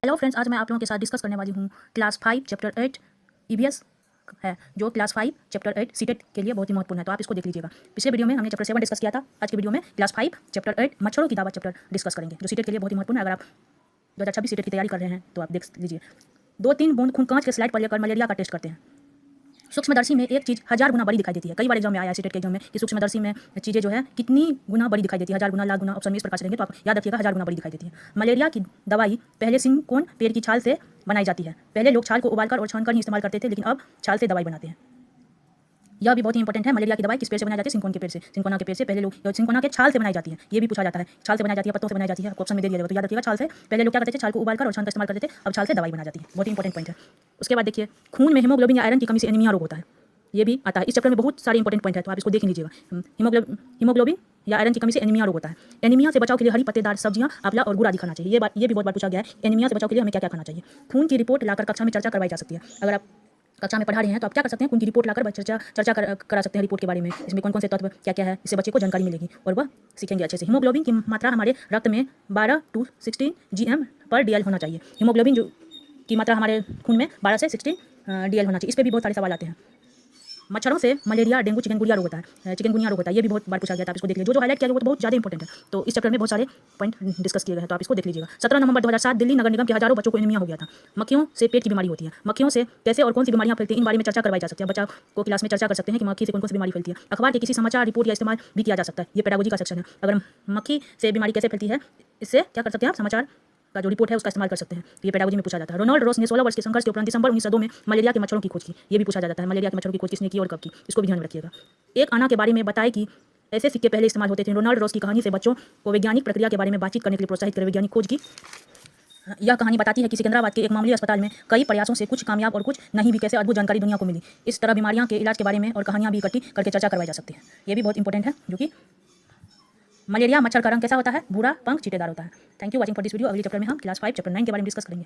Hello friends, आज मैं आप लोगों के साथ डिस्कस करने वाली हूँ क्लास 5 चैप्टर 8 ईवीएस है, जो क्लास 5 चैप्टर 8 सीटेट के लिए बहुत ही महत्वपूर्ण है। तो आप इसको देख लीजिएगा। पिछले वीडियो में हमने चैप्टर 7 डिस्कस किया था। आज के वीडियो में क्लास 5 चैप्टर 8 मच्छरों की दावत चैप्टर डिस्कस करेंगे, जो सीटेट के लिए बहुत ही महत्वपूर्ण है। अगर आप 2026 सीटेट की तैयारी कर रहे हैं तो आप देख लीजिए। 2-3 बूंद खून कांच के स्लाइड पर लेकर मलेरिया का टेस्ट करते हैं। सूक्ष्मदर्शी में एक चीज़ 1000 गुना बड़ी दिखाई देती है। कई बार एग्जाम में आया है सीटेट के एग्जाम में कि सूक्ष्मदर्शी में चीज़ें जो है कितनी गुना बड़ी दिखाई देती है, 1000 गुना, लाख गुना। ऑप्शन में इस प्रकार से देंगे तो आप याद रखिएगा 1000 गुना बड़ी दिखाई देती है। मलेरिया की दवाई पहले सिंकोन पेड़ की छाल से बनाई जाती है। पहले लोग छाल को उबालकर और छानकर ही इस्तेमाल करते थे, लेकिन अब छाल से दवाई बनाते हैं। यह भी बहुत ही इंपॉर्टेंट है। मलेरिया की दवाई किस पेड़ से बनाई जाती है? सिंकोन के पेड़ से। सिंकोना के पेड़ से पहले लोग सिंकोना के छाल से बनाई जाती है। ये भी पूछा जाता है, छाल से बनाई जाती है, पत्तों से बनाई जाती है। ऑप्शन में दे दिया जाएगा तो याद रखिएगा छाल से। पहले लोग क्या करते थे? छाल को उबालकर और छान का इस्तेमाल करते थे, अब छाल से दवाई बना जाती है। बहुत ही इंपॉर्टेंट पॉइंट है। उसके बाद देखिए, खून में हीमोग्लोबिन या आयरन की कमी से एनीमिया रोग होता है। ये भी आता है इस चैप्टर में। बहुत सारे इंपॉर्टेंट पॉइंट है, तो आप इसको देख लीजिएगा। हीमोग्लोबिन या आयरन की कमी से एनीमिया रोग होता है। एनीमिया से बचाव के लिए हरी पत्तेदार सब्जियां, आंवला और गुड़ आदि खाना चाहिए। ये भी बहुत बार पूछा गया है। एनीमिया से बचाव के लिए हमें क्या क्या खाना चाहिए? खून की रिपोर्ट लाकर कक्षा में चर्चा करवाई जा सकती है। अगर आप कक्षा में पढ़ा रहे हैं तो आप क्या कर सकते हैं? खून की रिपोर्ट लाकर चर्चा करा सकते हैं रिपोर्ट के बारे में। इसमें कौन कौन से तत्व क्या क्या है, इससे बच्चे को जानकारी मिलेगी और वह सीखेंगे अच्छे से। हीमोग्लोबिन की मात्रा हमारे रक्त में 12 to 16 GM/DL होना चाहिए। हीमोग्लोबिन की मात्रा हमारे खून में 12 से 16 DL होना चाहिए। इस पर भी बहुत सारे सवाल आते हैं। मच्छरों से मलेरिया, डेंगू, चिकनगुनिया रोग होता है। चिकनगुनिया रोग होता है, ये भी बहुत बार पूछा गया था। आप इसको देख लीजिए। जो हाईलाइट किया गया वो तो बहुत ज़्यादा इंपॉर्टेंट है। तो इस चैप्टर में बहुत सारे पॉइंट डिस्कस किए गए हैं, तो आप इसको देख लीजिएगा। 17 नवंबर 2007 दिल्ली नगर निगम के हजारों बच्चों को एनीमिया हो गया था। मक्खियों से पेट की बीमारी होती है। मक्खियों से कैसे और कौन सी बीमारियां फैलती हैं, इन बारे में चर्चा करवाई जा सकती है। बच्चा को क्लास में चर्चा कर सकते हैं कि मक्खी से कौन कौन सी बीमारी फैलती है। अखबार के किसी समाचार रिपोर्ट या इस्तेमाल भी किया जा सकता है। ये पेडागोजी का सेक्शन है। अगर मक्खी से बीमारी कैसे फैलती है, इससे क्या कर सकते हैं आप? समाचार का जो रिपोर्ट है उसका इस्तेमाल कर सकते हैं। तो ये पेडागोजी में पूछा जाता है। रोनाल्ड रॉस ने 16 वर्ष के संघर्ष के उपरांत दिसंबर 1902 में मलेरिया के मच्छरों की खोज की। ये भी पूछा जाता है। मलेरिया के मच्छरों की खोज किसने की और कब की, इसको भी ध्यान में रखिएगा। एक आना के बारे में बताए कि ऐसे सिक्के पहले इस्तेमाल होते थे। रोनाल्ड रॉस की कहानी से बच्चों को वैज्ञानिक प्रक्रिया के बारे में बातचीत करने के लिए प्रोत्साहित करें। वैज्ञानिक खोज की यह कहानी बताती है कि सिकंदराबाद के एक मामूली अस्पताल में कई प्रयासों से कुछ कामयाब और कुछ नहीं भी कैसे अद्भुत जानकारी दुनिया को मिली। इस तरह बीमारियां के इलाज के बारे में और कहानियां भी इकट्ठी करके चर्चा करवाई जा सकती है। ये भी बहुत इंपॉर्टेंट है, जो कि मलेरिया मच्छर का रंग कैसा होता है? भूरा, पंख चीटेदार होता है। Thank you watching for this video. अगले चैप्टर में हम क्लास 5 चैप्टर 9 के बारे में डिस्कस करेंगे।